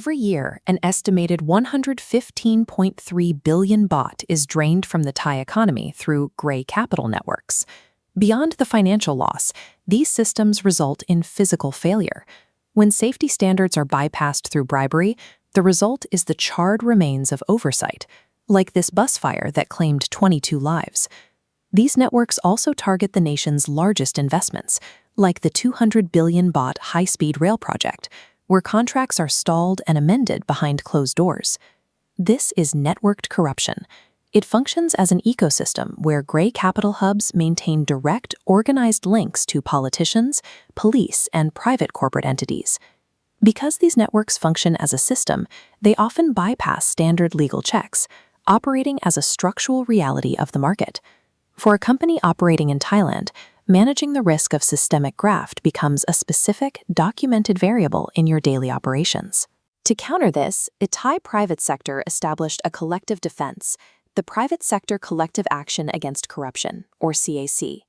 Every year, an estimated 115.3 billion baht is drained from the Thai economy through gray capital networks. Beyond the financial loss, these systems result in physical failure. When safety standards are bypassed through bribery, the result is the charred remains of oversight, like this bus fire that claimed 22 lives. These networks also target the nation's largest investments, like the 200 billion baht high-speed rail project, where contracts are stalled and amended behind closed doors. This is networked corruption. It functions as an ecosystem where gray capital hubs maintain direct, organized links to politicians, police, and private corporate entities. Because these networks function as a system, they often bypass standard legal checks, operating as a structural reality of the market. For a company operating in Thailand, managing the risk of systemic graft becomes a specific, documented variable in your daily operations. To counter this, the Thai private sector established a collective defense, the Private Sector Collective Action Against Corruption, or CAC.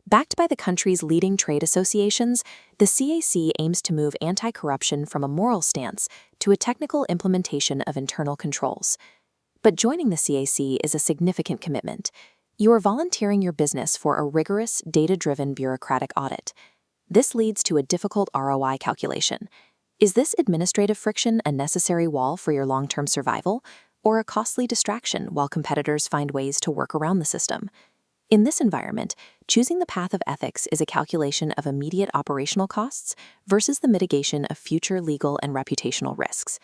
Backed by the country's leading trade associations, the CAC aims to move anti-corruption from a moral stance to a technical implementation of internal controls. But joining the CAC is a significant commitment. You are volunteering your business for a rigorous, data-driven bureaucratic audit. This leads to a difficult ROI calculation. Is this administrative friction a necessary wall for your long-term survival, or a costly distraction while competitors find ways to work around the system? In this environment, choosing the path of ethics is a calculation of immediate operational costs versus the mitigation of future legal and reputational risks.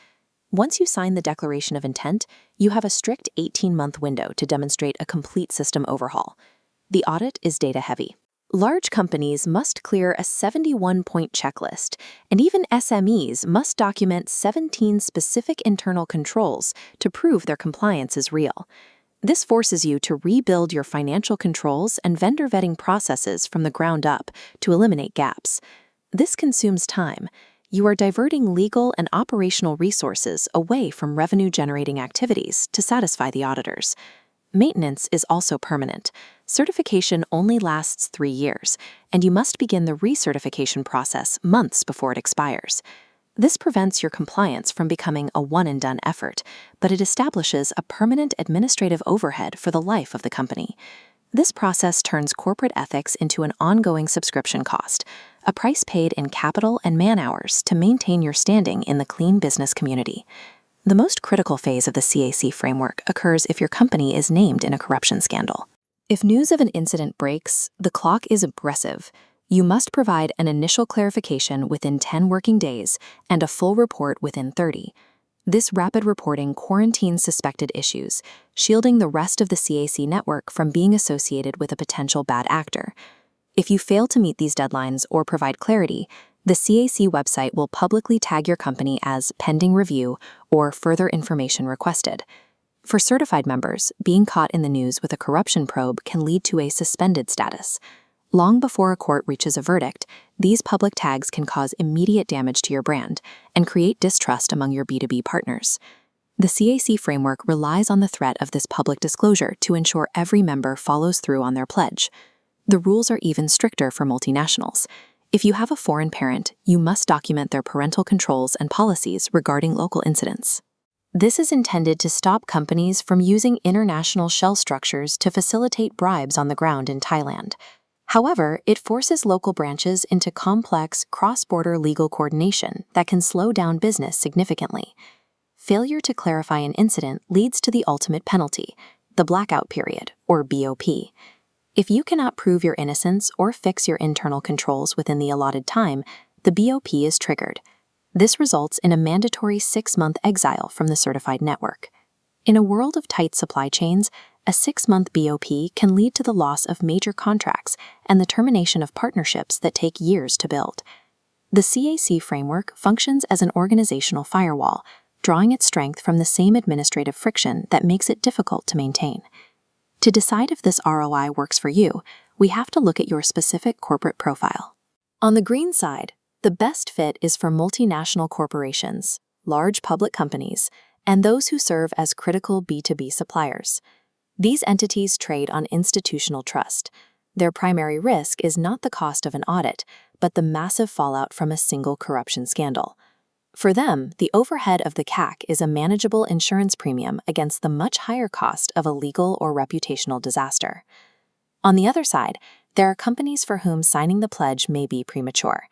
Once you sign the Declaration of Intent, you have a strict 18-month window to demonstrate a complete system overhaul. The audit is data-heavy. Large companies must clear a 71-point checklist, and even SMEs must document 17 specific internal controls to prove their compliance is real. This forces you to rebuild your financial controls and vendor vetting processes from the ground up to eliminate gaps. This consumes time. You are diverting legal and operational resources away from revenue-generating activities to satisfy the auditors. Maintenance is also permanent. Certification only lasts 3 years, and you must begin the recertification process months before it expires. This prevents your compliance from becoming a one-and-done effort, but it establishes a permanent administrative overhead for the life of the company. This process turns corporate ethics into an ongoing subscription cost, a price paid in capital and man-hours to maintain your standing in the clean business community. The most critical phase of the CAC framework occurs if your company is named in a corruption scandal. If news of an incident breaks, the clock is aggressive. You must provide an initial clarification within 10 working days and a full report within 30. This rapid reporting quarantines suspected issues, shielding the rest of the CAC network from being associated with a potential bad actor. If you fail to meet these deadlines or provide clarity, the CAC website will publicly tag your company as pending review or further information requested. For certified members, being caught in the news with a corruption probe can lead to a suspended status. Long before a court reaches a verdict, these public tags can cause immediate damage to your brand and create distrust among your B2B partners. The CAC framework relies on the threat of this public disclosure to ensure every member follows through on their pledge. The rules are even stricter for multinationals. If you have a foreign parent, you must document their parental controls and policies regarding local incidents. This is intended to stop companies from using international shell structures to facilitate bribes on the ground in Thailand. However, it forces local branches into complex, cross-border legal coordination that can slow down business significantly. Failure to clarify an incident leads to the ultimate penalty, the blackout period, or BOP. If you cannot prove your innocence or fix your internal controls within the allotted time, the BOP is triggered. This results in a mandatory 6-month exile from the certified network. In a world of tight supply chains, a 6-month BOP can lead to the loss of major contracts and the termination of partnerships that take years to build. The CAC framework functions as an organizational firewall, drawing its strength from the same administrative friction that makes it difficult to maintain. To decide if this ROI works for you, we have to look at your specific corporate profile. On the green side, the best fit is for multinational corporations, large public companies, and those who serve as critical B2B suppliers. These entities trade on institutional trust. Their primary risk is not the cost of an audit, but the massive fallout from a single corruption scandal. For them, the overhead of the CAC is a manageable insurance premium against the much higher cost of a legal or reputational disaster. On the other side, there are companies for whom signing the pledge may be premature.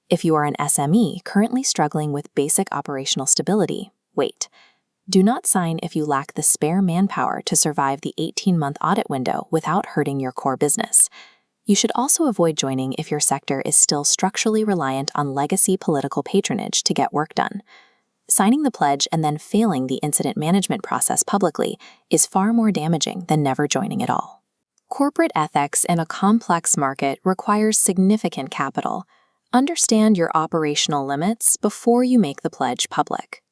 If you are an SME currently struggling with basic operational stability, wait. Do not sign if you lack the spare manpower to survive the 18-month audit window without hurting your core business. You should also avoid joining if your sector is still structurally reliant on legacy political patronage to get work done. Signing the pledge and then failing the incident management process publicly is far more damaging than never joining at all. Corporate ethics in a complex market requires significant capital. Understand your operational limits before you make the pledge public.